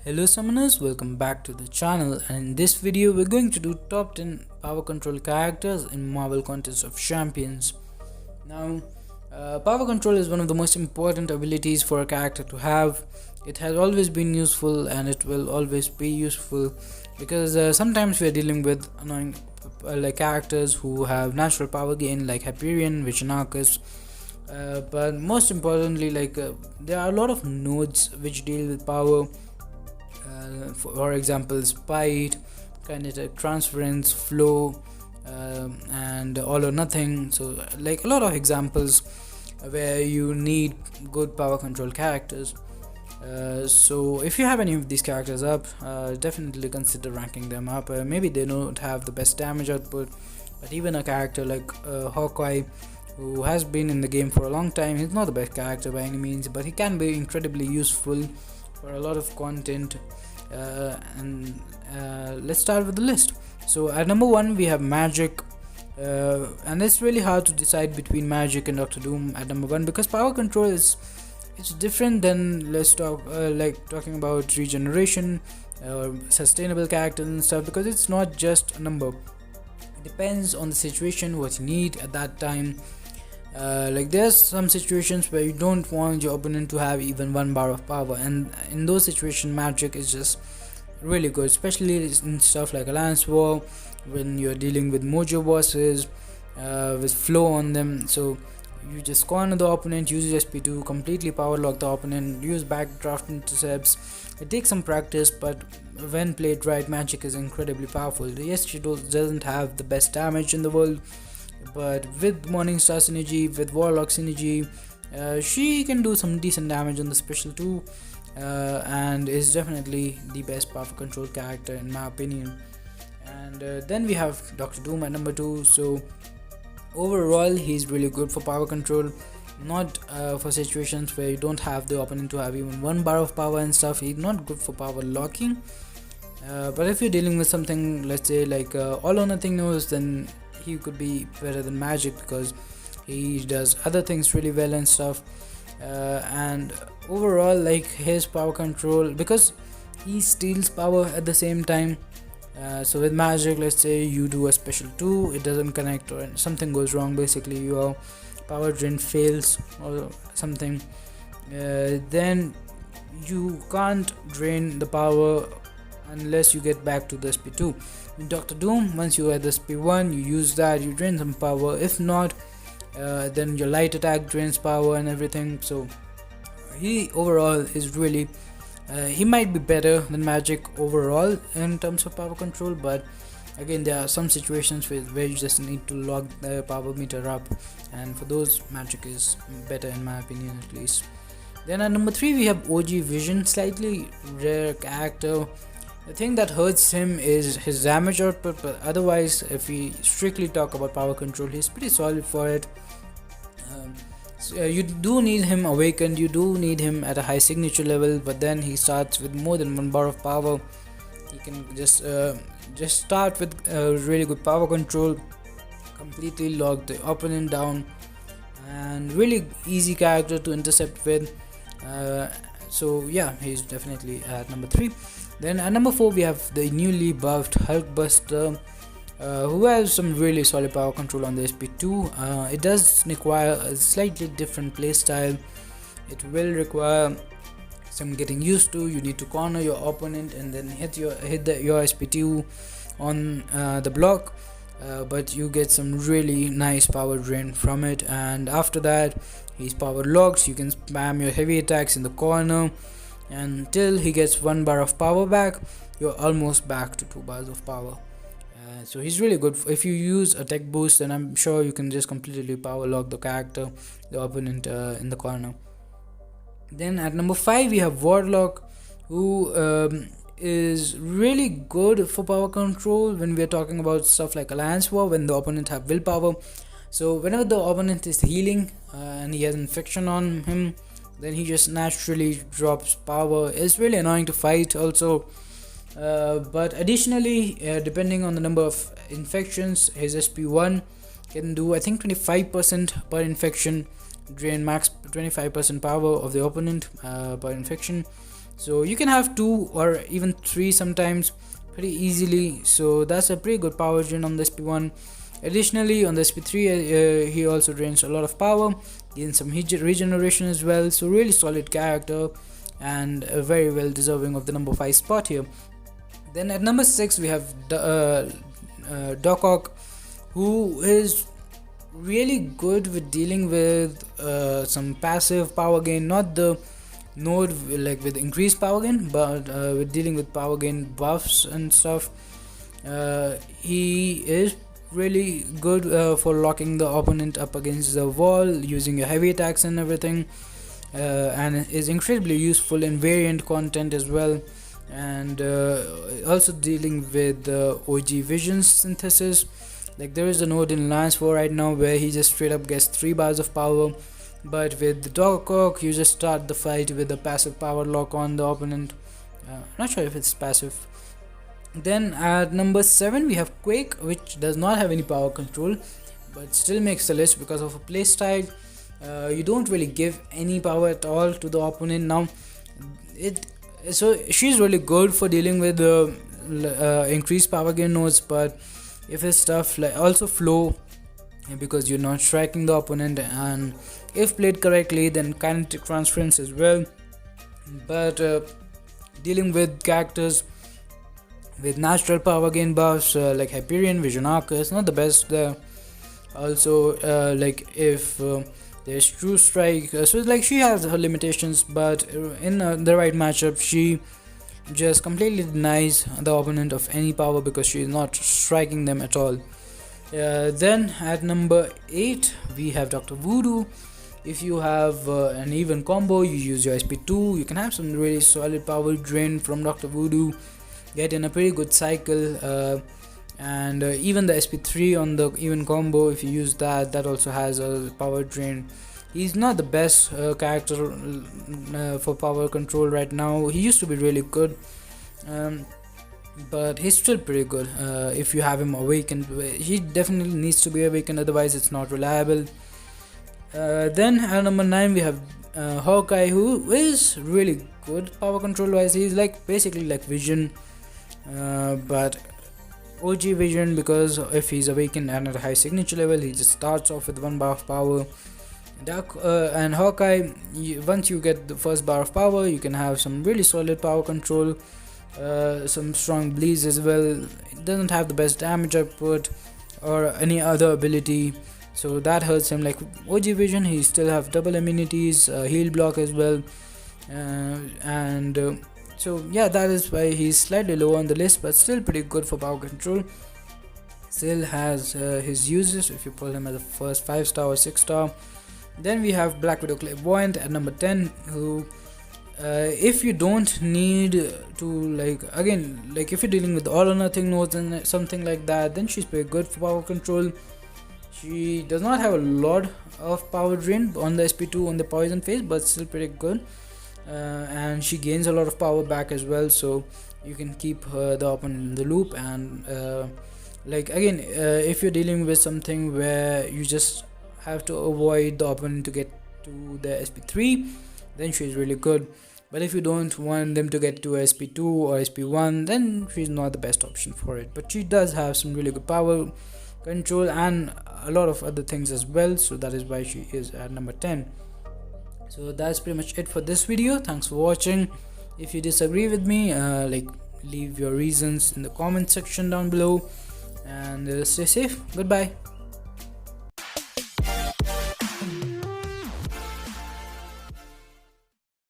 Hello summoners, welcome back to the channel, and in this video we're going to do top 10 power control characters in Marvel Contest of Champions. Now, power control is one of the most important abilities for a character to have. It has always been useful and it will always be useful because sometimes we are dealing with annoying like characters who have natural power gain like Hyperion, Vision Arcus. But most importantly, there are a lot of nodes which deal with power. For example, Spite, kinetic transference, flow, and all or nothing. So like a lot of examples where you need good power control characters. So if you have any of these characters up, definitely consider ranking them up. Maybe they don't have the best damage output, but even a character like Hawkeye, who has been in the game for a long time, he's not the best character by any means, but he can be incredibly useful for a lot of content. Let's start with the list. So at number 1 we have Magic, and it's really hard to decide between Magic and Doctor Doom at number 1 because power control it's different than talking about regeneration or sustainable characters and stuff, because it's not just a number. It depends on the situation, what you need at that time. There's some situations where you don't want your opponent to have even 1 bar of power, and in those situations Magic is just really good, especially in stuff like Alliance War, when you're dealing with mojo bosses with flow on them. So you just corner the opponent, use SP2, completely power lock the opponent, use backdraft intercepts. It takes some practice, but when played right, Magic is incredibly powerful. Yes, she doesn't have the best damage in the world, but with Morningstar synergy, with Warlock synergy, she can do some decent damage on the special too, and is definitely the best power control character in my opinion. And then we have Doctor Doom at number 2. So overall he's really good for power control, not for situations where you don't have the opponent to have even 1 bar of power and stuff. He's not good for power locking, but if you're dealing with something, let's say like all or nothing nodes, then he could be better than Magic because he does other things really well and stuff. And overall, like, his power control, because he steals power at the same time. So with Magic, let's say you do a special 2, it doesn't connect or something goes wrong, basically your power drain fails or something, then you can't drain the power unless you get back to the SP2. In Doctor Doom, once you are at the SP1, you use that, you drain some power. If not, then your light attack drains power and everything. So he overall is really he might be better than Magic overall in terms of power control, but again there are some situations where you just need to lock the power meter up, and for those Magic is better in my opinion, at least. Then at number 3 we have OG Vision, slightly rare character. The thing that hurts him is his damage output, but otherwise, if we strictly talk about power control, he's pretty solid for it. You do need him awakened, you do need him at a high signature level, but then he starts with more than 1 bar of power. He can just start with really good power control, completely lock the opponent down, and really easy character to intercept with. So yeah, he's definitely at number 3. Then at number 4 we have the newly buffed Hulkbuster, who has some really solid power control on the SP2. It does require a slightly different playstyle. It will require some getting used to. You need to corner your opponent and then hit your SP2 on the block, but you get some really nice power drain from it, and after that he's power locked. You can spam your heavy attacks in the corner until he gets 1 bar of power back. You're almost back to 2 bars of power. So he's really good. If you use a tech boost, then I'm sure you can just completely power lock the opponent in the corner. Then at number 5 we have Warlock, who is really good for power control when we are talking about stuff like Alliance War, when the opponent have willpower. So whenever the opponent is healing and he has infection on him, then he just naturally drops power. It's really annoying to fight also, but additionally, depending on the number of infections, his SP1 can do, I think, 25% per infection, drain max 25% power of the opponent per infection. so you can have 2 or even 3 sometimes pretty easily. So that's a pretty good power drain on the SP1. Additionally, on the SP3 he also drains a lot of power, gains some regeneration as well. So really solid character, and very well deserving of the number 5 spot here. Then at number 6 we have Doc Ock, who is really good with dealing with some passive power gain, not the node like with increased power gain, but with dealing with power gain buffs and stuff. He is really good for locking the opponent up against the wall using your heavy attacks and everything, and is incredibly useful in variant content as well, and also dealing with OG vision synthesis. Like there is a node in Lance 4 right now where he just straight up gets 3 bars of power, but with the Doc Ock you just start the fight with a passive power lock on the opponent. Not sure if it's passive. Then at number 7 we have Quake, which does not have any power control but still makes the list because of a playstyle. You don't really give any power at all to the opponent. Now so she's really good for dealing with increased power gain nodes, but if it's stuff like also flow, because you're not striking the opponent, and if played correctly then kinetic transference as well. But dealing with characters with natural power gain buffs like Hyperion, Vision Arc is not the best there. Also like if there's True Strike, so like she has her limitations, but in the right matchup she just completely denies the opponent of any power because she is not striking them at all. Then at number 8 we have Dr. Voodoo. If you have an even combo, you use your SP2, you can have some really solid power drain from Dr. Voodoo, get in a pretty good cycle, and even the SP3 on the even combo, if you use that also has a power drain. He's not the best character for power control right now. He used to be really good, but he's still pretty good. If you have him awakened, he definitely needs to be awakened, otherwise it's not reliable. Then at number 9 we have Hawkeye, who is really good power control wise. He's like basically like Vision, but OG Vision, because if he's awakened and at a high signature level he just starts off with 1 bar of power. And Hawkeye, once you get the first bar of power you can have some really solid power control, some strong bleeds as well. It doesn't have the best damage output or any other ability, so that hurts him. Like OG Vision, he still have double immunities, heal block as well, and so yeah, that is why he's slightly low on the list, but still pretty good for power control. Still has his uses if you pull him as a first 5-star or 6-star. Then we have Black Widow Clairvoyant at number 10, who if you don't need to, like again, like if you're dealing with all or nothing nodes and something like that, then she's pretty good for power control. She does not have a lot of power drain on the SP2 on the poison phase, but still pretty good, and she gains a lot of power back as well, so you can keep the opponent in the loop. And like again, if you're dealing with something where you just have to avoid the opponent to get to the SP3, then she's really good. But if you don't want them to get to SP2 or SP1, then she's not the best option for it. But she does have some really good power control and a lot of other things as well, so that is why she is at number 10. So that's pretty much it for this video. Thanks for watching. If you disagree with me, like leave your reasons in the comment section down below, and stay safe. Goodbye.